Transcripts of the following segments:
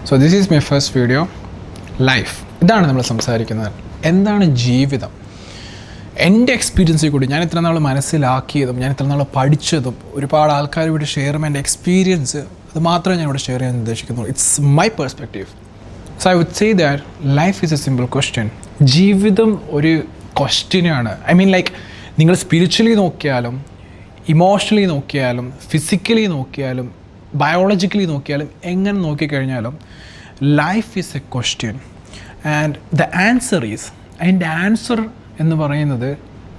So this is my first video. Life ഇതാണ് നമ്മൾ സംസാരിക്കുന്നത്. എന്താണ് ജീവിതം? എൻ്റെ എക്സ്പീരിയൻസിൽ കൂടി ഞാൻ ഇത്ര നാൾ മനസ്സിലാക്കിയതും ഞാൻ ഇത്ര നാൾ പഠിച്ചതും ഒരുപാട് ആൾക്കാരോട് ഷെയർ ചെയ്യുമ്പോൾ എൻ്റെ എക്സ്പീരിയൻസ് അത് മാത്രമേ ഞാൻ ഇവിടെ ഷെയർ ചെയ്യാൻ ഉദ്ദേശിക്കുന്നുള്ളൂ. It's my perspective. So I would say that life is a simple question. ജീവിതം ഒരു ക്വസ്റ്റ്യനാണ്. ഐ മീൻ ലൈക്ക് നിങ്ങൾ സ്പിരിച്വലി നോക്കിയാലും ഇമോഷണലി നോക്കിയാലും ഫിസിക്കലി നോക്കിയാലും ബയോളജിക്കലി നോക്കിയാലും എങ്ങനെ നോക്കിക്കഴിഞ്ഞാലും life is a question and the answer is, അതിൻ്റെ ആൻസർ എന്ന് പറയുന്നത്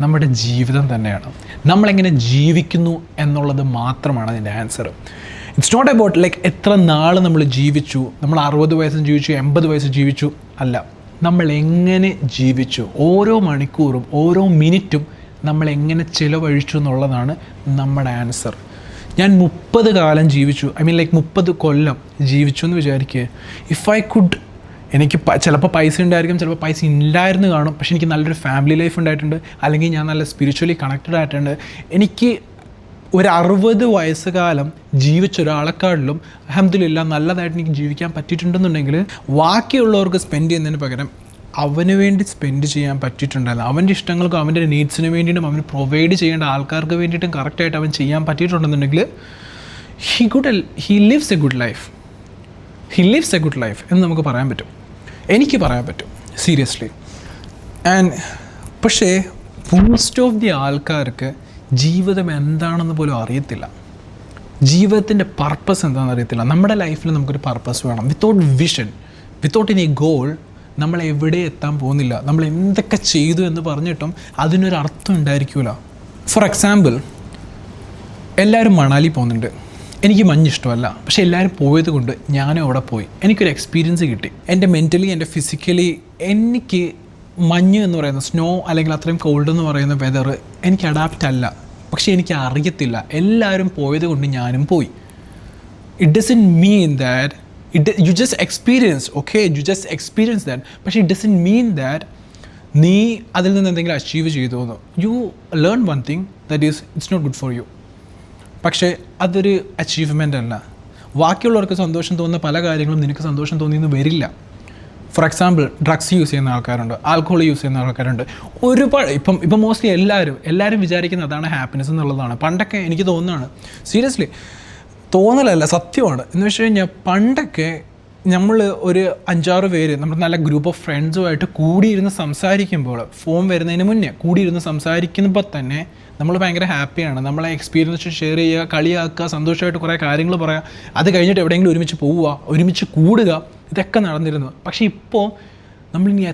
നമ്മുടെ ജീവിതം തന്നെയാണ്. നമ്മളെങ്ങനെ ജീവിക്കുന്നു എന്നുള്ളത് മാത്രമാണ് അതിൻ്റെ answer. It's not about like എത്ര നാൾ നമ്മൾ ജീവിച്ചു, നമ്മൾ 60 വയസ്സും ജീവിച്ചു 80 വയസ്സ് ജീവിച്ചു അല്ല, നമ്മൾ എങ്ങനെ ജീവിച്ചു, ഓരോ മണിക്കൂറും ഓരോ മിനിറ്റും നമ്മൾ എങ്ങനെ ചിലവഴിച്ചു എന്നുള്ളതാണ് നമ്മുടെ ആൻസർ. ഞാൻ 30 കാലം ജീവിച്ചു, ഐ മീൻ ലൈക്ക് 30 കൊല്ലം ജീവിച്ചു എന്ന് വിചാരിക്കുക. ഇഫ് ഐ കുഡ്, എനിക്ക് ചിലപ്പോൾ പൈസ ഉണ്ടായിരിക്കും, ചിലപ്പോൾ പൈസ ഇല്ലായിരുന്നു കാണും, പക്ഷേ എനിക്ക് നല്ലൊരു ഫാമിലി ലൈഫ് ഉണ്ടായിട്ടുണ്ട്, അല്ലെങ്കിൽ ഞാൻ നല്ല സ്പിരിച്വലി കണക്റ്റഡ് ആയിട്ടുണ്ട്. എനിക്ക് ഒരു 60 വയസ്സുകാലം ജീവിച്ച ഒരാളെക്കാളിലും അൽഹംദുലില്ലാഹ് നല്ലതായിട്ട് എനിക്ക് ജീവിക്കാൻ പറ്റിയിട്ടുണ്ടെന്നുണ്ടെങ്കിൽ ബാക്കിയുള്ളവർക്ക് സ്പെൻഡ് ചെയ്യുന്നതിന് പകരം അവന് വേണ്ടി സ്പെൻഡ് ചെയ്യാൻ പറ്റിയിട്ടുണ്ടായിരുന്നു. അവൻ്റെ ഇഷ്ടങ്ങൾക്കും അവൻ്റെ നീഡ്സിന് വേണ്ടിയിട്ടും അവന് പ്രൊവൈഡ് ചെയ്യേണ്ട ആൾക്കാർക്ക് വേണ്ടിയിട്ടും കറക്റ്റായിട്ട് അവൻ ചെയ്യാൻ പറ്റിയിട്ടുണ്ടെന്നുണ്ടെങ്കിൽ he lives a good life. He lives a good life എന്ന് നമുക്ക് പറയാൻ പറ്റും, എനിക്ക് പറയാൻ പറ്റും സീരിയസ്ലി. ആൻഡ് പക്ഷേ മോസ്റ്റ് ഓഫ് ദി ആൾക്കാർക്ക് ജീവിതം എന്താണെന്ന് പോലും അറിയത്തില്ല. ജീവിതത്തിൻ്റെ പർപ്പസ് എന്താണെന്ന് അറിയത്തില്ല. നമ്മുടെ ലൈഫിൽ നമുക്കൊരു പർപ്പസ് വേണം. Without vision, without any goal നമ്മൾ എവിടെ എത്താൻ പോകുന്നില്ല. നമ്മൾ എന്തൊക്കെ ചെയ്തു എന്ന് പറഞ്ഞിട്ടും അതിനൊരർത്ഥം ഉണ്ടായിരിക്കില്ല. ഫോർ എക്സാമ്പിൾ, എല്ലാവരും മണാലി പോകുന്നുണ്ട്. എനിക്ക് മഞ്ഞ് ഇഷ്ടമല്ല, പക്ഷേ എല്ലാവരും പോയത് കൊണ്ട് ഞാനും അവിടെ പോയി. എനിക്കൊരു എക്സ്പീരിയൻസ് കിട്ടി. എൻ്റെ മെൻ്റലി എൻ്റെ ഫിസിക്കലി എനിക്ക് മഞ്ഞ് എന്ന് പറയുന്ന സ്നോ അല്ലെങ്കിൽ അത്രയും കോൾഡ് എന്ന് പറയുന്ന വെതർ എനിക്ക് അഡാപ്റ്റ് അല്ല. പക്ഷേ എനിക്ക് അറിയത്തില്ല, എല്ലാവരും പോയത് കൊണ്ട് ഞാനും പോയി. It doesn't mean that you just experience, okay, you just experience that, പക്ഷേ it doesn't mean that നീ അതിൽ നിന്ന് എന്തെങ്കിലും അച്ചീവ് ചെയ്തു എന്ന്. You learn one thing, that is it's not good for you. പക്ഷേ അതൊരു അച്ചീവ്മെൻ്റ് അല്ല. ബാക്കിയുള്ളവർക്ക് സന്തോഷം തോന്നുന്ന പല കാര്യങ്ങളും നിനക്ക് സന്തോഷം തോന്നിയെന്ന് വരില്ല. ഫോർ എക്സാമ്പിൾ, ഡ്രഗ്സ് യൂസ് ചെയ്യുന്ന ആൾക്കാരുണ്ട്, ആൽക്കഹോൾ യൂസ് ചെയ്യുന്ന ആൾക്കാരുണ്ട്. ഒരുപാട് ഇപ്പം മോസ്റ്റ്ലി എല്ലാവരും വിചാരിക്കുന്നത് അതാണ് ഹാപ്പിനെസ് എന്നുള്ളതാണ്. പണ്ടൊക്കെ എനിക്ക് തോന്നുന്നതാണ്, സീരിയസ്ലി തോന്നലല്ല, സത്യമാണ്. എന്ന് വെച്ച് കഴിഞ്ഞാൽ പണ്ടൊക്കെ നമ്മൾ ഒരു 5-6 പേര് നമ്മൾ നല്ല ഗ്രൂപ്പ് ഓഫ് ഫ്രണ്ട്സുമായിട്ട് കൂടിയിരുന്ന് സംസാരിക്കുമ്പോൾ, ഫോൺ വരുന്നതിന് മുന്നേ കൂടിയിരുന്ന് സംസാരിക്കുമ്പോൾ തന്നെ നമ്മൾ ഭയങ്കര ഹാപ്പിയാണ്. നമ്മളെ എക്സ്പീരിയൻസ് ഷെയർ ചെയ്യുക, കളിയാക്കുക, സന്തോഷമായിട്ട് കുറേ കാര്യങ്ങൾ പറയുക, അത് കഴിഞ്ഞിട്ട് എവിടെയെങ്കിലും ഒരുമിച്ച് പോവുക, ഒരുമിച്ച് കൂടുക, ഇതൊക്കെ നടന്നിരുന്നു. പക്ഷേ ഇപ്പോൾ നമ്മളിനി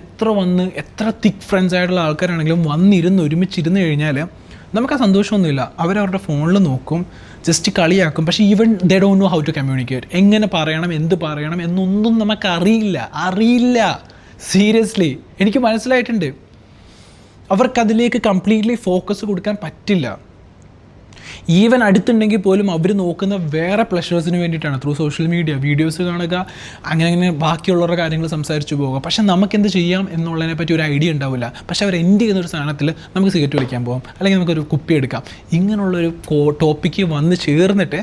എത്ര തിക്ക് ഫ്രണ്ട്സ് ആയിട്ടുള്ള ആൾക്കാരാണെങ്കിലും ഒരുമിച്ചിരുന്ന് കഴിഞ്ഞാൽ നമുക്ക് ആ സന്തോഷമൊന്നുമില്ല. അവരവരുടെ ഫോണിൽ നോക്കും, ജസ്റ്റ് കളിയാക്കും. പക്ഷേ even they don't know how to communicate. എങ്ങനെ പറയണം, എന്ത് പറയണം എന്നൊന്നും നമുക്ക് അറിയില്ല. സീരിയസ്ലി എനിക്ക് മനസ്സിലായിട്ടുണ്ട്. അവർക്കതിലേക്ക് കംപ്ലീറ്റ്ലി ഫോക്കസ് കൊടുക്കാൻ പറ്റില്ല. ഈവൻ അടുത്തുണ്ടെങ്കിൽ പോലും അവർ നോക്കുന്ന വേറെ പ്ലഷേഴ്സിന് വേണ്ടിയിട്ടാണ്. ത്രൂ സോഷ്യൽ മീഡിയ വീഡിയോസ് കാണുക, അങ്ങനെ ബാക്കിയുള്ളവരുടെ കാര്യങ്ങൾ സംസാരിച്ചു പോകുക. പക്ഷേ നമുക്കെന്ത് ചെയ്യാം എന്നുള്ളതിനെ പറ്റി ഒരു ഐഡിയ ഉണ്ടാവില്ല. പക്ഷേ അവർ എൻഡ് ചെയ്യുന്നൊരു സാധനത്തിൽ നമുക്ക് സിഗരറ്റ് വലിക്കാൻ പോകാം, അല്ലെങ്കിൽ നമുക്കൊരു കുപ്പി എടുക്കാം. ഇങ്ങനെയുള്ളൊരു ടോപ്പിക്ക് വന്ന് ചേർന്നിട്ട്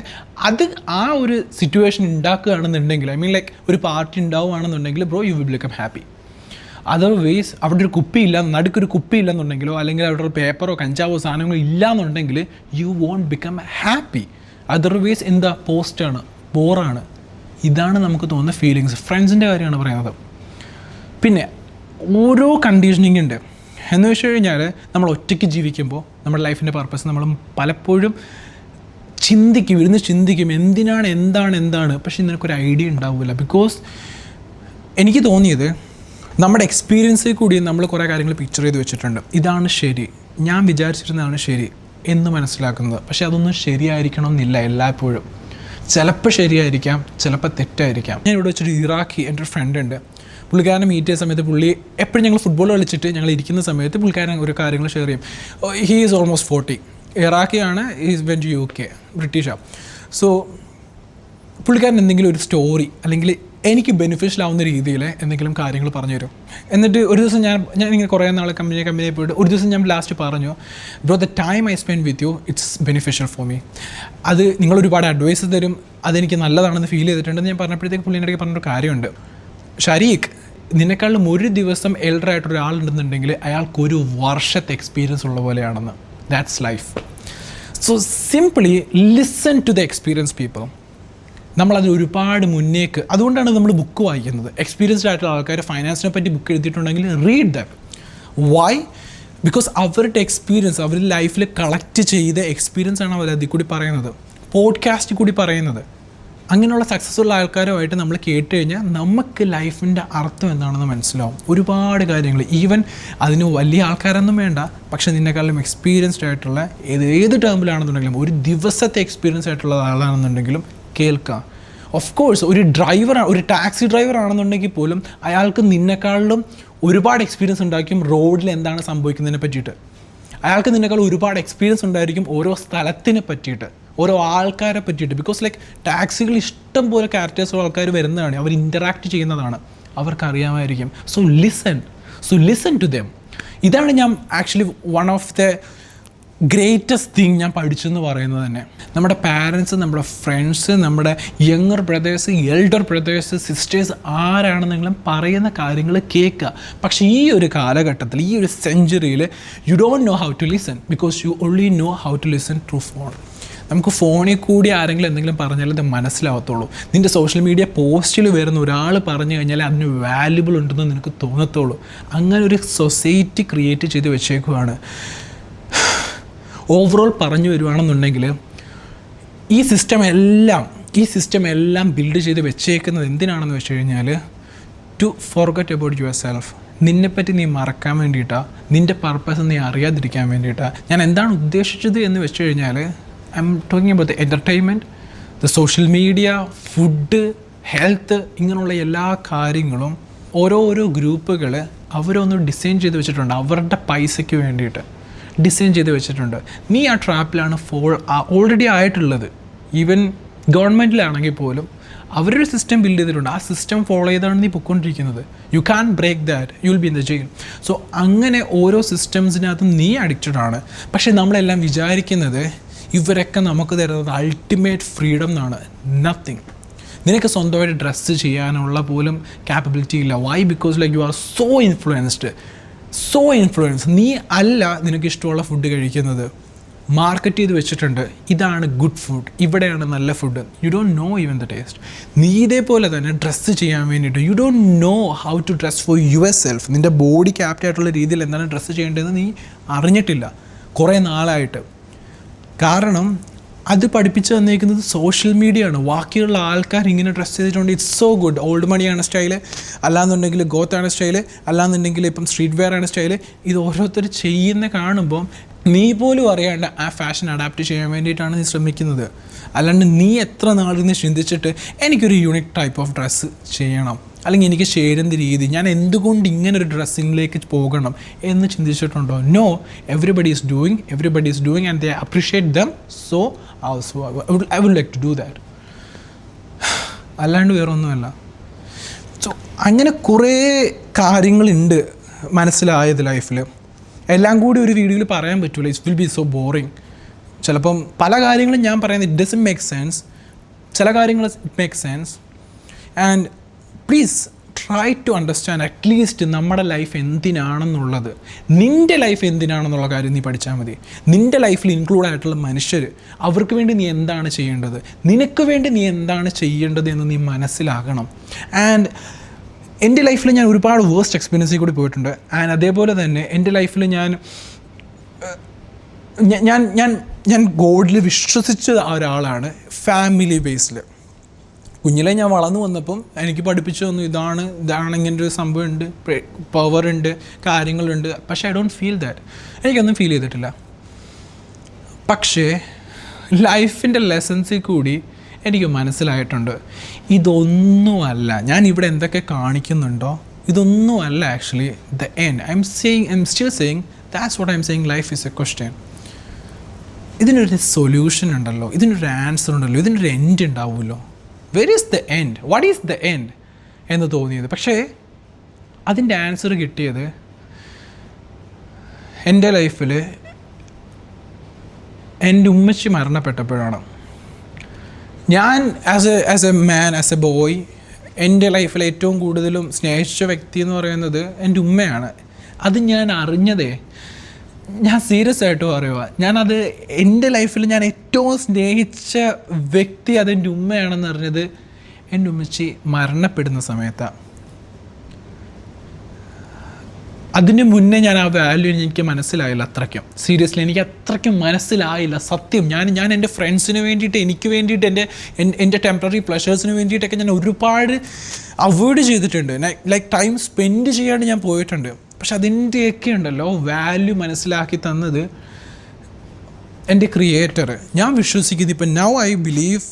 അത് ആ ഒരു സിറ്റുവേഷൻ ഉണ്ടാക്കുകയാണെന്നുണ്ടെങ്കിൽ, ഐ മീൻ ലൈക്ക് ഒരു പാർട്ടി ഉണ്ടാവുകയാണെന്നുണ്ടെങ്കിൽ bro you will become happy. Otherwise അവിടെ ഒരു കുപ്പിയില്ല, നടുക്കൊരു കുപ്പിയില്ലെന്നുണ്ടെങ്കിലോ അല്ലെങ്കിൽ അവിടെ ഒരു പേപ്പറോ കഞ്ചാവോ സാധനങ്ങളോ ഇല്ലയെന്നുണ്ടെങ്കിൽ you won't become happy. Otherwise എന്താ, പോസ്റ്റാണ്, ബോറാണ്. ഇതാണ് നമുക്ക് തോന്നുന്ന ഫീലിങ്സ്. ഫ്രണ്ട്സിൻ്റെ കാര്യമാണ് പറയുന്നത്. പിന്നെ ഓരോ കണ്ടീഷനിങ് ഉണ്ട്. എന്ന് വെച്ച് കഴിഞ്ഞാൽ നമ്മൾ ഒറ്റയ്ക്ക് ജീവിക്കുമ്പോൾ നമ്മുടെ ലൈഫിൻ്റെ പർപ്പസ് നമ്മൾ പലപ്പോഴും ചിന്തിക്കും എന്താണ്. പക്ഷേ നിനക്കൊരു ഐഡിയ ഉണ്ടാവില്ല. ബിക്കോസ് എനിക്ക് തോന്നിയത് നമ്മുടെ എക്സ്പീരിയൻസിൽ കൂടി നമ്മൾ കുറേ കാര്യങ്ങൾ പിക്ചർ ചെയ്ത് വെച്ചിട്ടുണ്ട്. ഇതാണ് ശരി, ഞാൻ വിചാരിച്ചിരുന്നതാണ് ശരി എന്ന് മനസ്സിലാക്കുന്നത്. പക്ഷേ അതൊന്നും ശരിയായിരിക്കണം എന്നില്ല എല്ലായ്പ്പോഴും. ചിലപ്പോൾ ശരിയായിരിക്കാം, ചിലപ്പോൾ തെറ്റായിരിക്കാം. ഞാൻ ഇവിടെ വെച്ചൊരു ഇറാഖി എൻ്റെ ഒരു ഫ്രണ്ട് ഉണ്ട്. പുള്ളിക്കാരനെ മീറ്റ് ചെയ്യുന്ന സമയത്ത് പുള്ളി എപ്പോഴും ഞങ്ങൾ ഫുട്ബോൾ കളിച്ചിട്ട് ഞങ്ങൾ ഇരിക്കുന്ന സമയത്ത് പുള്ളിക്കാരൻ ഒരു കാര്യങ്ങൾ ഷെയർ ചെയ്യും. ഹീ ഈസ് ഓൾമോസ്റ്റ് 40, ഇറാഖിയാണ്, ഈസ് വെൻ ടു UK, ബ്രിട്ടീഷാണ്. സോ പുള്ളിക്കാരൻ എന്തെങ്കിലും ഒരു സ്റ്റോറി അല്ലെങ്കിൽ എനിക്ക് ബെനിഫിഷ്യൽ ആവുന്ന രീതിയിൽ എന്തെങ്കിലും കാര്യങ്ങൾ പറഞ്ഞു തരും. എന്നിട്ട് ഒരു ദിവസം ഞാൻ ഇങ്ങനെ കുറേ നാൾ കമ്പനിയിൽ പോയിട്ട് ഒരു ദിവസം ഞാൻ ലാസ്റ്റ് പറഞ്ഞു, bro the time I spend with you it's beneficial for me. അത് നിങ്ങൾ ഒരുപാട് അഡ്വൈസ് തരും, അതെനിക്ക് നല്ലതാണെന്ന് ഫീൽ ചെയ്തിട്ടുണ്ടെന്ന് ഞാൻ പറഞ്ഞപ്പോഴത്തേക്ക് പുള്ളിൻ്റെ ഇടയ്ക്ക് പറഞ്ഞൊരു കാര്യമുണ്ട്, ഷരീഖ് നിന്നെക്കാളും ഒരു ദിവസം എൽഡർ ആയിട്ടൊരു ആളുണ്ടെന്നുണ്ടെങ്കിൽ അയാൾക്കൊരു വർഷത്തെ എക്സ്പീരിയൻസ് ഉള്ള പോലെയാണെന്ന്. That's life. So simply listen to the experience people. നമ്മളത് ഒരുപാട് മുന്നേക്ക്, അതുകൊണ്ടാണ് നമ്മൾ ബുക്ക് വായിക്കുന്നത്. എക്സ്പീരിയൻസ്ഡ് ആയിട്ടുള്ള ആൾക്കാർ ഫൈനാൻസിനെ പറ്റി ബുക്ക് എഴുതിയിട്ടുണ്ടെങ്കിൽ റീഡ് ദാറ്റ്. വൈ? ബിക്കോസ് അവരുടെ എക്സ്പീരിയൻസ്, അവർ ലൈഫിൽ കളക്ട് ചെയ്ത എക്സ്പീരിയൻസ് ആണ് അവർ അതിൽ കൂടി പറയുന്നത്, പോഡ്കാസ്റ്റിൽ കൂടി പറയുന്നത്. അങ്ങനെയുള്ള സക്സസ്ഫുൾ ആൾക്കാരുമായിട്ട് നമ്മൾ കേട്ട് കഴിഞ്ഞാൽ നമുക്ക് ലൈഫിൻ്റെ അർത്ഥം എന്താണെന്ന് മനസ്സിലാവും. ഒരുപാട് കാര്യങ്ങൾ, ഈവൻ അതിന് വലിയ ആൾക്കാരൊന്നും വേണ്ട, പക്ഷേ നിന്നെക്കാളും എക്സ്പീരിയൻസ്ഡ് ആയിട്ടുള്ള ഏത് ടേമിലാണെന്നുണ്ടെങ്കിലും, ഒരു ദിവസത്തെ എക്സ്പീരിയൻസ് ആയിട്ടുള്ള ആളാണെന്നുണ്ടെങ്കിലും കേൾക്കാം. ഓഫ് കോഴ്സ് ഒരു ടാക്സി ഡ്രൈവർ ആണെന്നുണ്ടെങ്കിൽ പോലും അയാൾക്ക് നിന്നെക്കാളും ഒരുപാട് എക്സ്പീരിയൻസ് ഉണ്ടായിരിക്കും റോഡിൽ എന്താണ് സംഭവിക്കുന്നതിനെ പറ്റിയിട്ട്. അയാൾക്ക് നിന്നെക്കാൾ ഒരുപാട് എക്സ്പീരിയൻസ് ഉണ്ടായിരിക്കും ഓരോ സ്ഥലത്തിനെ പറ്റിയിട്ട്, ഓരോ ആൾക്കാരെ പറ്റിയിട്ട്. ബിക്കോസ് ലൈക്ക് ടാക്സികൾ ഇഷ്ടം പോലെ ക്യാരക്ടേഴ്സുള്ള ആൾക്കാർ വരുന്നതാണ്, അവർ ഇൻറ്ററാക്ട് ചെയ്യുന്നതാണ്, അവർക്കറിയാമായിരിക്കും. So listen to them. ഇതാണ് ഞാൻ actually one of the greatest thing ഞാൻ പഠിച്ചെന്ന് പറയുന്നത് തന്നെ. നമ്മുടെ പാരൻസ്, നമ്മുടെ ഫ്രണ്ട്സ്, നമ്മുടെ younger brothers, elder brothers, sisters ആരാണെന്നെങ്കിലും പറയുന്ന കാര്യങ്ങൾ കേൾക്കുക. പക്ഷേ ഈ ഒരു കാലഘട്ടത്തിൽ, ഈ ഒരു സെഞ്ച്വറിയിൽ you don't know how to listen because you only know how to listen through phone. നമുക്ക് ഫോണിൽ കൂടി ആരെങ്കിലും എന്തെങ്കിലും പറഞ്ഞാൽ അത് മനസ്സിലാവത്തുള്ളൂ. നിൻ്റെ സോഷ്യൽ മീഡിയ പോസ്റ്റിൽ വരുന്ന ഒരാൾ പറഞ്ഞു കഴിഞ്ഞാൽ അതിന് വാല്യുബിൾ ഉണ്ടെന്ന് നിനക്ക് തോന്നത്തുള്ളൂ. അങ്ങനെ ഒരു സൊസൈറ്റി ക്രിയേറ്റ് ചെയ്ത് വെച്ചേക്കുവാണ്. ഓവറോൾ പറഞ്ഞു വരുവാണെന്നുണ്ടെങ്കിൽ ഈ സിസ്റ്റം എല്ലാം ബിൽഡ് ചെയ്ത് വെച്ചേക്കുന്നത് എന്തിനാണെന്ന് വെച്ച് കഴിഞ്ഞാൽ to forget about yourself. നിന്നെപ്പറ്റി നീ മറക്കാൻ വേണ്ടിയിട്ടാണ്, നിൻ്റെ പർപ്പസ് നീ അറിയാതിരിക്കാൻ വേണ്ടിയിട്ടാണ്. ഞാൻ എന്താണ് ഉദ്ദേശിച്ചത് എന്ന് വെച്ച് കഴിഞ്ഞാൽ I am talking about the entertainment, the social media, food, health, ഇങ്ങനെയുള്ള എല്ലാ കാര്യങ്ങളും ഓരോ ഗ്രൂപ്പുകൾ അവരൊന്ന് ഡിസൈൻ ചെയ്ത് വെച്ചിട്ടുണ്ട്, അവരുടെ പൈസയ്ക്ക് വേണ്ടിയിട്ട് ഡിസൈൻ ചെയ്ത് വെച്ചിട്ടുണ്ട്. നീ ആ ട്രാപ്പിലാണ് ഓൾറെഡി ആയിട്ടുള്ളത്. ഈവൻ ഗവൺമെൻറ്റിലാണെങ്കിൽ പോലും അവരൊരു സിസ്റ്റം ബിൽഡ് ചെയ്തിട്ടുണ്ട്, ആ സിസ്റ്റം ഫോളോ ചെയ്താണ് നീ പൊയ്ക്കൊണ്ടിരിക്കുന്നത്. You can break that, you will be in the jail. So അങ്ങനെ ഓരോ സിസ്റ്റംസിനകത്തും നീ അഡിക്റ്റഡ് ആണ്. പക്ഷേ നമ്മളെല്ലാം വിചാരിക്കുന്നത് ഇവരൊക്കെ നമുക്ക് തരുന്നത് അൾട്ടിമേറ്റ് ഫ്രീഡം എന്നാണ്. നത്തിങ്. നിനക്ക് സ്വന്തമായിട്ട് ഡ്രസ്സ് ചെയ്യാനുള്ള പോലും ക്യാപ്പബിലിറ്റി ഇല്ല. Why? Because like you are so influenced. നീ അല്ല നിനക്ക് ഇഷ്ടമുള്ള ഫുഡ് കഴിക്കുന്നത്, മാർക്കറ്റ് ചെയ്ത് വെച്ചിട്ടുണ്ട്, ഇതാണ് ഗുഡ് ഫുഡ്, ഇവിടെയാണ് നല്ല food. You don't know even the taste. നീ ഇതേപോലെ തന്നെ ഡ്രസ്സ് ചെയ്യാൻ വേണ്ടിയിട്ട് you don't know how to dress for yourself. നിൻ്റെ ബോഡി ക്യാപ്റ്റ് ആയിട്ടുള്ള രീതിയിൽ എന്താണ് ഡ്രസ്സ് ചെയ്യേണ്ടതെന്ന് നീ അറിഞ്ഞിട്ടില്ല കുറേ നാളായിട്ട്. കാരണം അത് പഠിപ്പിച്ച് തന്നേക്കുന്നത് സോഷ്യൽ മീഡിയ ആണ്. ബാക്കിയുള്ള ആൾക്കാർ ഇങ്ങനെ ഡ്രസ്സ് ചെയ്തിട്ടുണ്ട്, ഇറ്റ്സ് സോ ഗുഡ്, ഓൾഡ് മണിയാണ് സ്റ്റൈല്, അല്ലാന്നുണ്ടെങ്കിൽ ഗോത്താണ് സ്റ്റൈല്, അല്ലാന്നുണ്ടെങ്കിൽ ഇപ്പം സ്ട്രീറ്റ് വെയർ ആണ് സ്റ്റൈല്. ഇത് ഓരോരുത്തർ ചെയ്യുന്ന കാണുമ്പം നീ പോലും അറിയാണ്ട് ആ ഫാഷൻ അഡാപ്റ്റ് ചെയ്യാൻ വേണ്ടിയിട്ടാണ് നീ ശ്രമിക്കുന്നത്. അല്ലാണ്ട് നീ എത്ര നാളിൽ ചിന്തിച്ചിട്ട് എനിക്കൊരു യൂണിക് ടൈപ്പ് ഓഫ് ഡ്രസ്സ് ചെയ്യണം, അല്ലെങ്കിൽ എനിക്ക് ചേരുന്ന രീതി, ഞാൻ എന്തുകൊണ്ട് ഇങ്ങനൊരു ഡ്രസ്സിങ്ങിലേക്ക് പോകണം എന്ന് ചിന്തിച്ചിട്ടുണ്ടോ? No, everybody is doing and they appreciate them. So I would like to do that. അല്ലാണ്ട് വേറെ ഒന്നുമല്ല. സോ അങ്ങനെ കുറേ കാര്യങ്ങളുണ്ട് മനസ്സിലായത് ലൈഫിൽ. എല്ലാം കൂടി ഒരു വീഡിയോയിൽ പറയാൻ പറ്റില്ല. It will be so boring. ചിലപ്പം പല കാര്യങ്ങളും ഞാൻ പറയുന്നത് ഇറ്റ് ഡസൻറ്റ് മേക്ക് സെൻസ്, ചില കാര്യങ്ങൾ it make sense. And please try to understand at least നമ്മുടെ ലൈഫ് എന്തിനാണെന്നുള്ളത്. നിൻ്റെ ലൈഫ് എന്തിനാണെന്നുള്ള കാര്യം നീ പഠിച്ചാൽ മതി. നിൻ്റെ ലൈഫിൽ ഇൻക്ലൂഡ് ആയിട്ടുള്ള മനുഷ്യർ, അവർക്ക് വേണ്ടി നീ എന്താണ് ചെയ്യേണ്ടത്, നിനക്ക് വേണ്ടി നീ എന്താണ് ചെയ്യേണ്ടത് എന്ന് നീ മനസ്സിലാകണം. ആൻഡ് എൻ്റെ ലൈഫിൽ ഞാൻ ഒരുപാട് വേസ്റ്റ് എക്സ്പീരിയൻസിൽ കൂടി പോയിട്ടുണ്ട്. ആൻഡ് അതേപോലെ തന്നെ എൻ്റെ ലൈഫിൽ ഞാൻ ഗോഡിൽ വിശ്വസിച്ച ഒരാളാണ് ഫാമിലി ബേസിൽ. കുഞ്ഞിലെ ഞാൻ വളർന്നു വന്നപ്പം എനിക്ക് പഠിപ്പിച്ചു തന്നു, ഇതാണ് ഇങ്ങനെ ഒരു സംഭവമുണ്ട്, പവറുണ്ട്, കാര്യങ്ങളുണ്ട്. പക്ഷേ ഐ ഡോണ്ട് ഫീൽ ദാറ്റ്. എനിക്കൊന്നും ഫീൽ ചെയ്തിട്ടില്ല. പക്ഷേ ലൈഫിൻ്റെ ലെസൺസിൽ കൂടി എനിക്ക് മനസ്സിലായിട്ടുണ്ട്, ഇതൊന്നുമല്ല ഞാൻ ഇവിടെ എന്തൊക്കെ കാണിക്കുന്നുണ്ടോ, ഇതൊന്നുമല്ല actually the end. I am still saying that's what I am saying. Life is a question. ഇതിനൊരു സൊല്യൂഷൻ ഉണ്ടല്ലോ, ഇതിനൊരു ആൻസർ ഉണ്ടല്ലോ, ഇതിനൊരു എൻഡ് ഉണ്ടാവുമല്ലോ. Were is the end? What is the end? എന്ന് തോന്നിയത്. പക്ഷേ അതിൻ്റെ ആൻസർ കിട്ടിയത് എൻ്റെ ലൈഫിൽ എൻ്റെ ഉമ്മച്ചി മരണപ്പെട്ടപ്പോഴാണ്. ഞാൻ as a man, as A boy, എൻ്റെ ലൈഫിൽ ഏറ്റവും കൂടുതലും സ്നേഹിച്ച വ്യക്തി എന്ന് പറയുന്നത് എൻ്റെ ഉമ്മയാണ്. അത് ഞാൻ അറിഞ്ഞതേ, ഞാൻ സീരിയസ് ആയിട്ട് പറയുക, ഞാനത് എൻ്റെ ലൈഫിൽ ഞാൻ ഏറ്റവും സ്നേഹിച്ച വ്യക്തി അതെൻ്റെ ഉമ്മയാണെന്ന് അറിഞ്ഞത് എൻ്റെ ഉമ്മച്ചി മരണപ്പെടുന്ന സമയത്താണ്. അതിന് മുന്നേ ഞാൻ ആ വാല്യൂ എനിക്ക് മനസ്സിലായില്ല അത്രയ്ക്കും. സീരിയസ്ലി എനിക്ക് അത്രയ്ക്കും മനസ്സിലായില്ല സത്യം. ഞാൻ എൻ്റെ ഫ്രണ്ട്സിന് വേണ്ടിയിട്ട്, എനിക്ക് വേണ്ടിയിട്ട്, എൻ്റെ ടെമ്പററി പ്ലഷേഴ്സിന് വേണ്ടിയിട്ടൊക്കെ ഞാൻ ഒരുപാട് അവോയ്ഡ് ചെയ്തിട്ടുണ്ട്. ലൈക്ക് ടൈം സ്പെൻഡ് ചെയ്യാണ്ട് ഞാൻ പോയിട്ടുണ്ട്. പക്ഷെ അതിൻ്റെയൊക്കെ ഉണ്ടല്ലോ വാല്യൂ മനസ്സിലാക്കി തന്നത് എൻ്റെ ക്രിയേറ്റർ. ഞാൻ വിശ്വസിക്കുന്നത് ഇപ്പം now I believe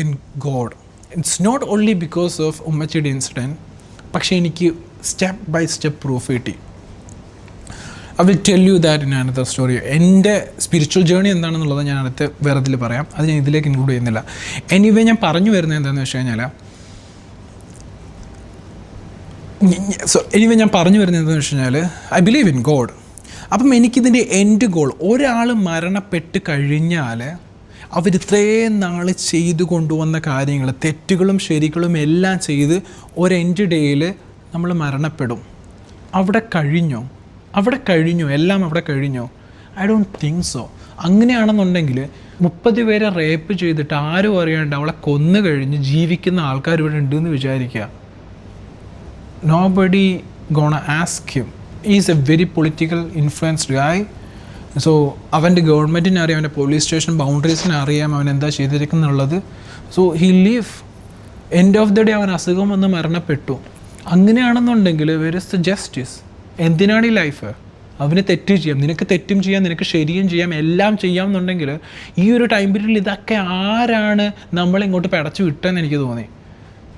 in God. It's not only because of ഉമ്മച്ചിയുടെ ഇൻസിഡൻറ്റ്, പക്ഷേ എനിക്ക് സ്റ്റെപ്പ് ബൈ സ്റ്റെപ്പ് പ്രൂഫ് കിട്ടി. I will tell you that in another story. എൻ്റെ സ്പിരിച്വൽ ജേർണി എന്താണെന്നുള്ളത് ഞാൻ അടുത്ത് വേറെ ഇതിൽ പറയാം. അത് ഞാൻ ഇതിലേക്ക് ഇൻക്ലൂഡ് ചെയ്യുന്നില്ല. എനിവേ ഞാൻ പറഞ്ഞു വരുന്നത് എന്താണെന്ന് വെച്ച് കഴിഞ്ഞാൽ, ഐ ബിലീവ് ഇൻ ഗോഡ്. അപ്പം എനിക്കിതിൻ്റെ എൻഡ് ഗോൾ, ഒരാൾ മരണപ്പെട്ട് കഴിഞ്ഞാൽ അവരിത്രയും നാൾ ചെയ്തു കൊണ്ടുവന്ന കാര്യങ്ങൾ, തെറ്റുകളും ശരികളും എല്ലാം ചെയ്ത് ഒരു എൻഡ് ഡേയിൽ നമ്മൾ മരണപ്പെടും. അവിടെ കഴിഞ്ഞോ? എല്ലാം അവിടെ കഴിഞ്ഞോ? I don't think so. അങ്ങനെയാണെന്നുണ്ടെങ്കിൽ 30 പേരെ റേപ്പ് ചെയ്തിട്ട് ആരും അറിയാണ്ട് അവളെ കൊന്നു കഴിഞ്ഞ് ജീവിക്കുന്ന ആൾക്കാർ ഇവിടെ ഉണ്ടെന്ന് വിചാരിക്കുക. Nobody gonna ask him. He's a very political influenced guy. So അവൻ്റെ ഗവൺമെൻറ്റിന് അറിയാം, അവൻ്റെ പോലീസ് സ്റ്റേഷൻ ബൗണ്ടറീസിന് അറിയാം അവൻ എന്താ ചെയ്തിരിക്കുന്നുള്ളത്. So he leave. End of the day അവൻ അസുഖം വന്ന് മരണപ്പെട്ടു. അങ്ങനെയാണെന്നുണ്ടെങ്കിൽ വെർ ഇസ് ദ ജസ്റ്റിസ്? എന്തിനാണ് ഈ ലൈഫ്? അവന് തെറ്റ് ചെയ്യാം, നിനക്ക് തെറ്റും ചെയ്യാം, നിനക്ക് ശരിയും ചെയ്യാം, എല്ലാം ചെയ്യാമെന്നുണ്ടെങ്കിൽ ഈ ഒരു ടൈം പീരീഡിൽ ഇതൊക്കെ ആരാണ് നമ്മളിങ്ങോട്ട് പടച്ചു വിട്ടെന്ന് എനിക്ക് തോന്നി.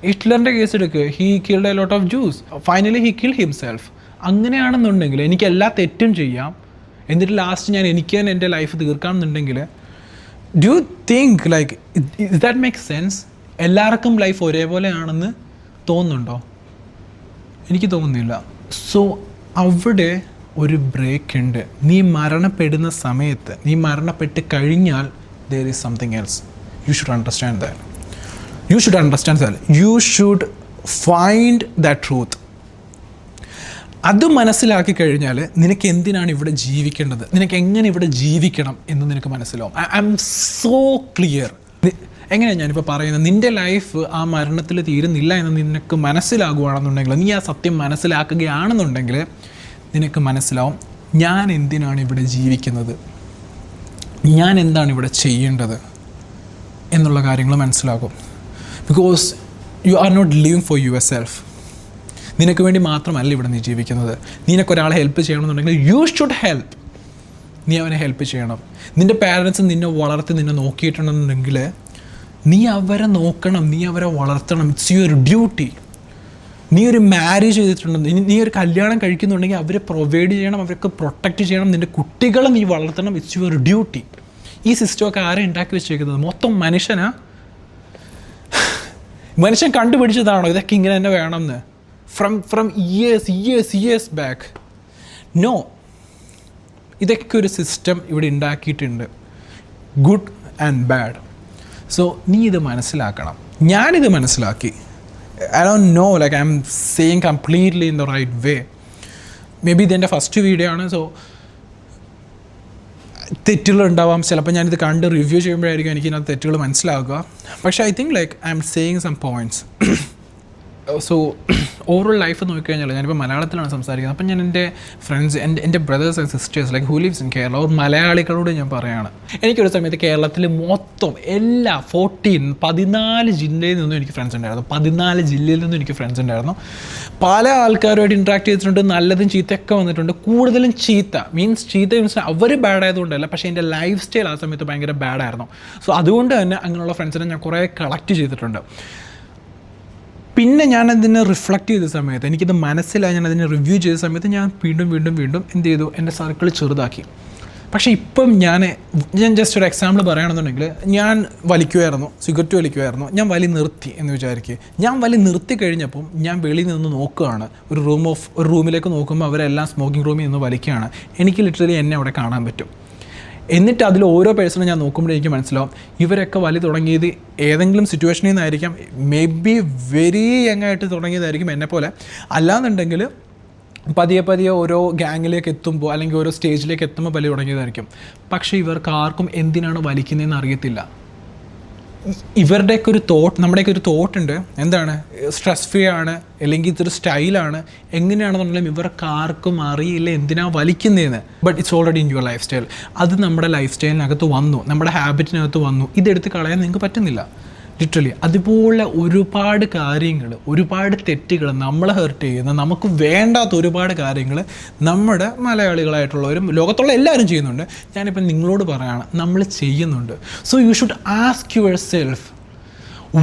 ഹിറ്റ്ലറിൻ്റെ കേസ് എടുക്കുക, he killed a lot of juice, finally he killed himself. അങ്ങനെയാണെന്നുണ്ടെങ്കിൽ എനിക്ക് എല്ലാ തെറ്റും ചെയ്യാം, എന്നിട്ട് ലാസ്റ്റ് ഞാൻ എനിക്ക് തന്നെ എൻ്റെ ലൈഫ് തീർക്കാമെന്നുണ്ടെങ്കിൽ do you think like is that make sense? എല്ലാവർക്കും ലൈഫ് ഒരേപോലെ ആണെന്ന് തോന്നുന്നുണ്ടോ? എനിക്ക് തോന്നുന്നില്ല. സോ അവിടെ ഒരു ബ്രേക്ക് ഉണ്ട്. നീ മരണപ്പെടുന്ന സമയത്ത്, നീ മരണപ്പെട്ട് കഴിഞ്ഞാൽ there is something else. You should understand that. You should find that truth. അത് മനസ്സിലാക്കി കഴിഞ്ഞാൽ നിനക്ക് എന്തിനാണ് ഇവിടെ ജീവിക്കേണ്ടത്, നിനക്ക് എങ്ങനെ ഇവിടെ ജീവിക്കണം എന്ന് നിനക്ക് മനസ്സിലാവും. I am so clear. എങ്ങനെയാണ് ഞാനിപ്പോൾ പറയുന്നത്, നിൻ്റെ ലൈഫ് ആ മരണത്തിൽ തീരുന്നില്ല എന്ന് നിനക്ക് മനസ്സിലാകുകയാണെന്നുണ്ടെങ്കിൽ, നീ ആ സത്യം മനസ്സിലാക്കുകയാണെന്നുണ്ടെങ്കിൽ നിനക്ക് മനസ്സിലാവും ഞാൻ എന്തിനാണ് ഇവിടെ ജീവിക്കുന്നത്, ഞാൻ എന്താണ് ഇവിടെ ചെയ്യേണ്ടത് എന്നുള്ള കാര്യങ്ങൾ മനസ്സിലാകും. Because you are not living for yourself. നിനക്ക് വേണ്ടി മാത്രമല്ല ഇവിടെ നീ ജീവിക്കുന്നത്. നിനക്കൊരാളെ ഹെൽപ്പ് ചെയ്യണമെന്നുണ്ടെങ്കിൽ യു ഷുഡ് ഹെൽപ്പ്. നീ അവനെ ഹെൽപ്പ് ചെയ്യണം. നിൻ്റെ പാരൻസ് നിന്നെ വളർത്തി നിന്നെ നോക്കിയിട്ടുണ്ടെന്നുണ്ടെങ്കിൽ നീ അവരെ നോക്കണം, നീ അവരെ വളർത്തണം. It's your duty. നീ ഒരു മാരേജ് ചെയ്തിട്ടുണ്ടെന്ന്, നീ ഒരു കല്യാണം കഴിക്കുന്നുണ്ടെങ്കിൽ അവരെ പ്രൊവൈഡ് ചെയ്യണം, അവർക്ക് പ്രൊട്ടക്റ്റ് ചെയ്യണം, നിൻ്റെ കുട്ടികളെ നീ വളർത്തണം. It's your duty. ഈ സിസ്റ്റമൊക്കെ ആരെ ഉണ്ടാക്കി വെച്ചേക്കുന്നത്? മൊത്തം മനുഷ്യൻ കണ്ടുപിടിച്ചതാണോ ഇതൊക്കെ ഇങ്ങനെ തന്നെ വേണമെന്ന്? From years back? നോ. ഇതൊക്കെ ഒരു സിസ്റ്റം ഇവിടെ ഉണ്ടാക്കിയിട്ടുണ്ട്, ഗുഡ് ആൻഡ് ബാഡ്. സോ നീ ഇത് മനസ്സിലാക്കണം. ഞാനിത് മനസ്സിലാക്കി. I don't know, like I'm saying completely in the right way. Maybe ഇതെൻ്റെ ഫസ്റ്റ് വീഡിയോ ആണ്. സോ തെറ്റുകളുണ്ടാവാം. ചിലപ്പോൾ ഞാനിത് കണ്ട് റിവ്യൂ ചെയ്യുമ്പോഴായിരിക്കും എനിക്ക് ഇതിനകത്ത് തെറ്റുകൾ മനസ്സിലാക്കുക. പക്ഷേ I think like I am saying some points. So overall life നോക്കിക്കഴിഞ്ഞാൽ ഞാനിപ്പോൾ മലയാളത്തിലാണ് സംസാരിക്കുന്നത്. അപ്പം ഞാൻ എൻ്റെ ഫ്രണ്ട്സ്, എൻ്റെ brothers and sisters like who lives in Kerala, ഒരു മലയാളികളോട് ഞാൻ പറയുകയാണ്. എനിക്കൊരു സമയത്ത് കേരളത്തിൽ മൊത്തം എല്ലാ 14 ജില്ലയിൽ നിന്നും എനിക്ക് ഫ്രണ്ട്സ് ഉണ്ടായിരുന്നു. 14 ജില്ലയിൽ നിന്നും എനിക്ക് ഫ്രണ്ട്സ് ഉണ്ടായിരുന്നു. പല ആൾക്കാരുമായിട്ട് ഇൻട്രാക്ട് ചെയ്തിട്ടുണ്ട്. നല്ലതും ചീത്തയൊക്കെ വന്നിട്ടുണ്ട്. കൂടുതലും ചീത്ത മീൻസ് അവർ ബാഡ് ആയതുകൊണ്ടല്ല, പക്ഷേ എൻ്റെ ലൈഫ് സ്റ്റൈൽ ആ സമയത്ത് ഭയങ്കര ബാഡായിരുന്നു. സോ അതുകൊണ്ട് തന്നെ അങ്ങനെയുള്ള ഫ്രണ്ട്സിനെ ഞാൻ കുറേ കളക്ട് ചെയ്തിട്ടുണ്ട്. പിന്നെ ഞാനതിനെ റിഫ്ലക്റ്റ് ചെയ്ത സമയത്ത്, എനിക്കിത് മനസ്സിലായി, ഞാനതിനെ റിവ്യൂ ചെയ്ത സമയത്ത് ഞാൻ വീണ്ടും എന്ത് ചെയ്തു, എൻ്റെ സർക്കിൾ ചെറുതാക്കി. പക്ഷേ ഇപ്പം ഞാൻ ജസ്റ്റ് ഒരു എക്സാമ്പിൾ പറയുകയാണെന്നുണ്ടെങ്കിൽ ഞാൻ വലിക്കുമായിരുന്നു, സിഗരറ്റ് വലിക്കുമായിരുന്നു, ഞാൻ വലി നിർത്തി എന്ന് വിചാരിക്കുക. ഞാൻ വലി നിർത്തി കഴിഞ്ഞപ്പം ഞാൻ വെളിയിൽ നിന്ന് നോക്കുകയാണ്, ഒരു റൂമിലേക്ക് നോക്കുമ്പോൾ അവരെല്ലാം സ്മോക്കിംഗ് റൂമിൽ നിന്ന് വലിക്കുകയാണ്. എനിക്ക് ലിറ്ററലി എന്നെ അവിടെ കാണാൻ പറ്റും. എന്നിട്ട് അതിൽ ഓരോ പേഴ്സണും ഞാൻ നോക്കുമ്പോഴേ എനിക്ക് മനസ്സിലാവും ഇവരൊക്കെ വലി തുടങ്ങിയത് ഏതെങ്കിലും സിറ്റുവേഷനിൽ നിന്നായിരിക്കാം, മേ ബി വെരി യങ് ആയിട്ട് തുടങ്ങിയതായിരിക്കും എന്നെപ്പോലെ. അല്ലാന്നുണ്ടെങ്കിൽ പതിയെ ഓരോ ഗ്യാങ്ങിലേക്ക് എത്തുമ്പോൾ അല്ലെങ്കിൽ ഓരോ സ്റ്റേജിലേക്ക് എത്തുമ്പോൾ വലി തുടങ്ങിയതായിരിക്കും. പക്ഷേ ഇവർക്ക് ആർക്കും എന്തിനാണ് വലിക്കുന്നതെന്ന് അറിയത്തില്ല. ഇവരുടെയൊക്കെ ഒരു നമ്മുടെയൊക്കെ ഒരു തോട്ടുണ്ട്, എന്താണ് സ്ട്രെസ് ഫ്രീ ആണ്, അല്ലെങ്കിൽ ഇതൊരു സ്റ്റൈലാണ്, എങ്ങനെയാണെന്നുണ്ടെങ്കിലും ഇവർക്ക് ആർക്കും അറിയില്ല എന്തിനാണ് വലിക്കുന്നതെന്ന്. But it's already in your lifestyle. അത് നമ്മുടെ ലൈഫ് സ്റ്റൈലിനകത്ത് വന്നു, നമ്മുടെ ഹാബിറ്റിനകത്ത് വന്നു. ഇതെടുത്ത് കളയാൻ നിങ്ങൾക്ക് പറ്റുന്നില്ല. ലിറ്ററലി അതുപോലെ ഒരുപാട് കാര്യങ്ങൾ, ഒരുപാട് തെറ്റുകൾ, നമ്മളെ ഹേർട്ട് ചെയ്യുന്ന, നമുക്ക് വേണ്ടാത്ത ഒരുപാട് കാര്യങ്ങൾ നമ്മുടെ മലയാളികളായിട്ടുള്ളവരും ലോകത്തുള്ള എല്ലാവരും ചെയ്യുന്നുണ്ട്. ഞാനിപ്പം നിങ്ങളോട് പറയുകയാണ്, നമ്മൾ ചെയ്യുന്നുണ്ട്. So you should ask yourself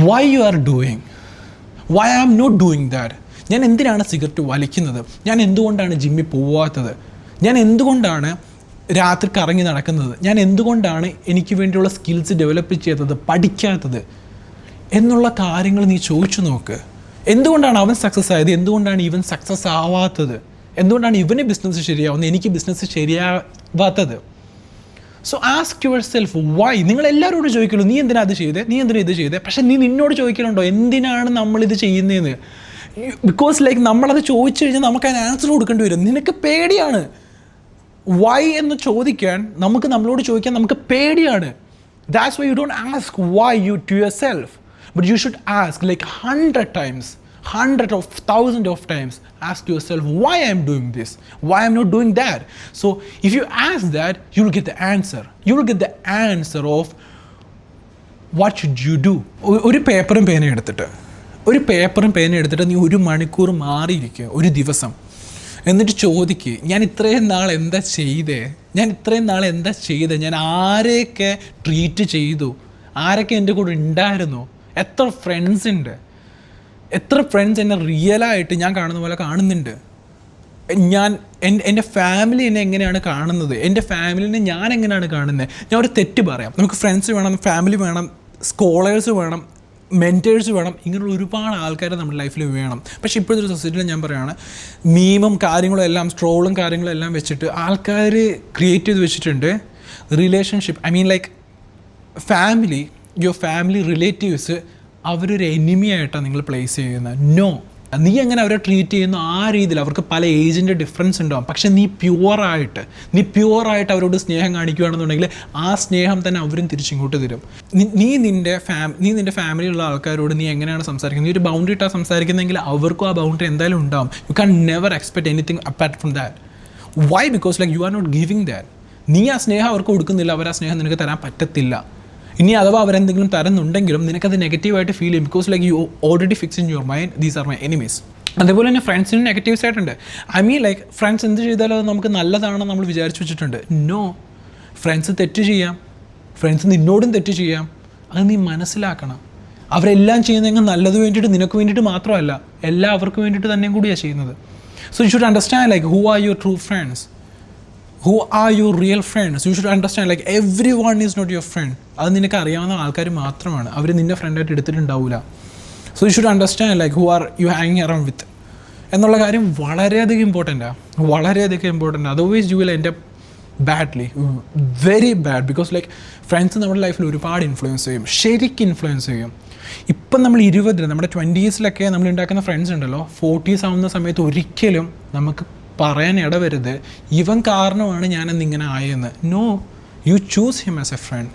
why you are doing, why I am not doing that. ഞാൻ എന്തിനാണ് സിഗരറ്റ് വലിക്കുന്നത്? ഞാൻ എന്തുകൊണ്ടാണ് ജിമ്മിൽ പോവാത്തത്? ഞാൻ എന്തുകൊണ്ടാണ് രാത്രി കറങ്ങി നടക്കുന്നത്? ഞാൻ എന്തുകൊണ്ടാണ് എനിക്ക് വേണ്ടിയുള്ള സ്കിൽസ് ഡെവലപ്പ് ചെയ്യാത്തത്, പഠിക്കാത്തത് എന്നുള്ള കാര്യങ്ങൾ നീ ചോദിച്ചു നോക്ക്. എന്തുകൊണ്ടാണ് അവൻ സക്സസ് ആയത്? എന്തുകൊണ്ടാണ് ഇവൻ സക്സസ് ആവാത്തത്? എന്തുകൊണ്ടാണ് ഇവന് ബിസിനസ് ശരിയാവുന്നത്, എനിക്ക് ബിസിനസ് ശരിയാവാത്തത്? So ask yourself why. നിങ്ങൾ എല്ലാവരോടും ചോദിക്കുള്ളൂ നീ എന്തിനാ അത് ചെയ്തേ, നീ എന്തിനാ ഇത് ചെയ്തേ. പക്ഷേ നീ നിന്നോട് ചോദിക്കലുണ്ടോ എന്തിനാണ് നമ്മളിത് ചെയ്യുന്നതെന്ന്? ബിക്കോസ് ലൈക്ക് നമ്മളത് ചോദിച്ചു കഴിഞ്ഞാൽ നമുക്ക് അതിന് ആൻസർ കൊടുക്കേണ്ടി വരും. നിനക്ക് പേടിയാണ് വൈ എന്ന് ചോദിക്കാൻ. നമ്മളോട് ചോദിക്കാൻ നമുക്ക് പേടിയാണ്. That's why you don't ask why you to yourself. But you should ask like 100 times, 100 of 1000 of times, ask yourself why I'm doing this, why I'm not doing that. So if you ask that, you will get the answer. You will get the answer of what should you do. ഒരു പേപ്പറും പേനയും എടുത്തിട്ട് നീ 1 മണിക്കൂർ മാറിയിരിക്കുക ഒരു ദിവസം. എന്നിട്ട് ചോദിക്കുക ഞാൻ ഇത്രയും നാൾ എന്താ ചെയ്തേ, ഞാൻ ആരെയൊക്കെ ട്രീറ്റ് ചെയ്തു, ആരൊക്കെ എൻ്റെ കൂടെ ഉണ്ടായിരുന്നു, എത്ര ഫ്രണ്ട്സ് ഉണ്ട്, എത്ര ഫ്രണ്ട്സ് എന്നെ റിയലായിട്ട് ഞാൻ കാണുന്ന പോലെ കാണുന്നുണ്ട്, എൻ്റെ ഫാമിലി എന്നെ എങ്ങനെയാണ് കാണുന്നത്, എൻ്റെ ഫാമിലിനെ ഞാൻ എങ്ങനെയാണ് കാണുന്നത്. ഞാൻ ഒരു തെറ്റ് പറയാം, നമുക്ക് ഫ്രണ്ട്സ് വേണം, ഫാമിലി വേണം, സ്കോളേഴ്സ് വേണം, മെൻറ്റേഴ്സ് വേണം, ഇങ്ങനെയുള്ള ഒരുപാട് ആൾക്കാർ നമ്മുടെ ലൈഫിൽ വേണം. പക്ഷേ ഇപ്പോഴത്തെ ഒരു സൊസൈറ്റിയിൽ ഞാൻ പറയുകയാണ്, മീമും കാര്യങ്ങളും എല്ലാം, സ്ട്രോളും കാര്യങ്ങളും എല്ലാം വെച്ചിട്ട് ആൾക്കാർ ക്രിയേറ്റ് ചെയ്ത് വെച്ചിട്ടുണ്ട് relationship. I mean like family, your family relatives അവരൊരു എനിമിയായിട്ടാണ് നിങ്ങൾ പ്ലേസ് ചെയ്യുന്നത്. നോ, നീ എങ്ങനെ അവരെ ട്രീറ്റ് ചെയ്യുന്നു ആ രീതിയിൽ. അവർക്ക് പല ഏജിൻ്റെ ഡിഫറൻസ് ഉണ്ടാവും. പക്ഷേ നീ പ്യുവറായിട്ട് അവരോട് സ്നേഹം കാണിക്കുകയാണെന്നുണ്ടെങ്കിൽ ആ സ്നേഹം തന്നെ അവരും തിരിച്ചിങ്ങോട്ട് തരും. നീ നിൻ്റെ ഫാമിലിയുള്ള ആൾക്കാരോട് നീ എങ്ങനെയാണ് സംസാരിക്കുന്നത്, നീ ഒരു ബൗണ്ടറി ഇട്ടാണ് സംസാരിക്കുന്നതെങ്കിൽ അവർക്കും ആ ബൗണ്ടറി എന്തായാലും ഉണ്ടാവും. You can never expect anything apart from that. Why? Because like you are not giving that. നീ ആ സ്നേഹം അവർക്ക് കൊടുക്കുന്നില്ല, അവർ ആ സ്നേഹം നിനക്ക് തരാൻ പറ്റത്തില്ല. ഇനി അഥവാ അവരെന്തെങ്കിലും തരുന്നുണ്ടെങ്കിലും നിനക്കത് നെഗറ്റീവായിട്ട് ഫീൽ ചെയ്യും. Because like you already fix in your mind these are my enemies. അതേപോലെ തന്നെ ഫ്രണ്ട്സിന് നെഗറ്റീവ് സൈഡുണ്ട്. ഐ മീൻ ലൈക്ക് ഫ്രണ്ട്സ് എന്ത് ചെയ്താലും അത് നമുക്ക് നല്ലതാണെന്ന് നമ്മൾ വിചാരിച്ചു വെച്ചിട്ടുണ്ട്. നോ, ഫ്രണ്ട്സ് തെറ്റ് ചെയ്യാം, ഫ്രണ്ട്സ് നിന്നോടും തെറ്റ് ചെയ്യാം. അത് നീ മനസ്സിലാക്കണം. അവരെല്ലാം ചെയ്യുന്നതെങ്കിൽ നല്ലത് വേണ്ടിയിട്ട്, നിനക്ക് വേണ്ടിയിട്ട് മാത്രമല്ല, എല്ലാം അവർക്ക് വേണ്ടിയിട്ട് തന്നെയും കൂടിയാണ് ചെയ്യുന്നത്. So you should understand like who are your true friends, who are your real friends. You should understand like everyone is not your friend. അത് നിനക്ക് അറിയാവുന്ന ആൾക്കാർ മാത്രമാണ്, അവർ നിന്നെ ഫ്രണ്ടായിട്ട് എടുത്തിട്ടുണ്ടാവില്ല. So you should understand like who are you ഹാങ്ങിങ് അറൗണ്ട് വിത്ത് എന്നുള്ള കാര്യം വളരെയധികം ഇമ്പോർട്ടൻ്റാണ്. Otherwise you will end up badly, very bad. Because like friends നമ്മുടെ ലൈഫിൽ ഒരുപാട് ഇൻഫ്ലുവൻസ് ചെയ്യും, ശരിക്കും ഇൻഫ്ലുവൻസ് ചെയ്യും. ഇപ്പം നമ്മൾ 20 നമ്മുടെ 20s നമ്മൾ ഉണ്ടാക്കുന്ന ഫ്രണ്ട്സ് ഉണ്ടല്ലോ, 40s ആവുന്ന സമയത്ത് ഒരിക്കലും നമുക്ക് പറയാൻ ഇടവരുത് ഇവൻ കാരണമാണ് ഞാനെന്നിങ്ങനെ ആയെന്ന്. No, you choose him as a friend.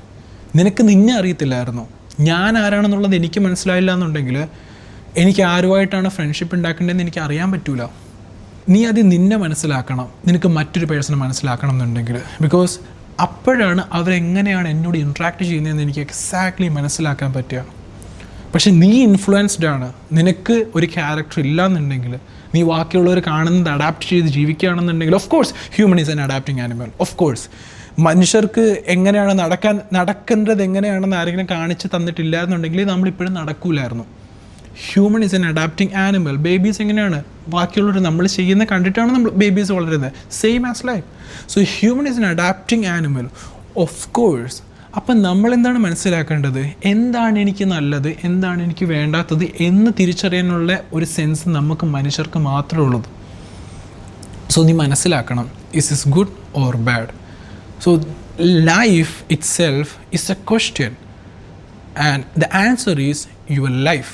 നിനക്ക് നിന്നെ അറിയത്തില്ലായിരുന്നു, ഞാൻ ആരാണെന്നുള്ളത് എനിക്ക് മനസ്സിലായില്ല എന്നുണ്ടെങ്കിൽ എനിക്ക് ആരുമായിട്ടാണ് ഫ്രണ്ട്ഷിപ്പ് ഉണ്ടാക്കേണ്ടതെന്ന് എനിക്ക് അറിയാൻ പറ്റൂല. നീ അത് നിന്നെ മനസ്സിലാക്കണം, നിനക്ക് മറ്റൊരു പേഴ്സണെ മനസ്സിലാക്കണം എന്നുണ്ടെങ്കിൽ. ബിക്കോസ് അപ്പോഴാണ് അവരെങ്ങനെയാണ് എന്നോട് ഇൻട്രാക്ട് ചെയ്യുന്നതെന്ന് എനിക്ക് എക്സാക്ട്ലി മനസ്സിലാക്കാൻ പറ്റുക. പക്ഷെ നീ ഇൻഫ്ലുവൻസ്ഡ് ആണ്, നിനക്ക് ഒരു ക്യാരക്ടർ ഇല്ലയെന്നുണ്ടെങ്കിൽ, നീ ബാക്കിയുള്ളവർ കാണുന്നത് അഡാപ്റ്റ് ചെയ്ത് ജീവിക്കുകയാണെന്നുണ്ടെങ്കിൽ, of course human is an adapting animal. Of course മനുഷ്യർക്ക് എങ്ങനെയാണ് നടക്കേണ്ടത് എങ്ങനെയാണെന്ന് ആരെങ്കിലും കാണിച്ച് തന്നിട്ടില്ല എന്നുണ്ടെങ്കിൽ നമ്മളിപ്പോഴും നടക്കൂലായിരുന്നു. Human is an adapting animal. Babies എങ്ങനെയാണ് ബാക്കിയുള്ളവർ നമ്മൾ ചെയ്യുന്ന കണ്ടിട്ടാണ് നമ്മൾ ബേബീസ് വളരുന്നത്. Same as life. So human is an adapting animal of course. അപ്പം നമ്മളെന്താണ് മനസ്സിലാക്കേണ്ടത്? എന്താണ് എനിക്ക് നല്ലത്, എന്താണ് എനിക്ക് വേണ്ടാത്തത് എന്ന് തിരിച്ചറിയാനുള്ള ഒരു സെൻസ് നമുക്ക് മനുഷ്യർക്ക് മാത്രമേ ഉള്ളത്. സോ നീ മനസ്സിലാക്കണം, is is good or bad. So life it self is A question and the answer is your life.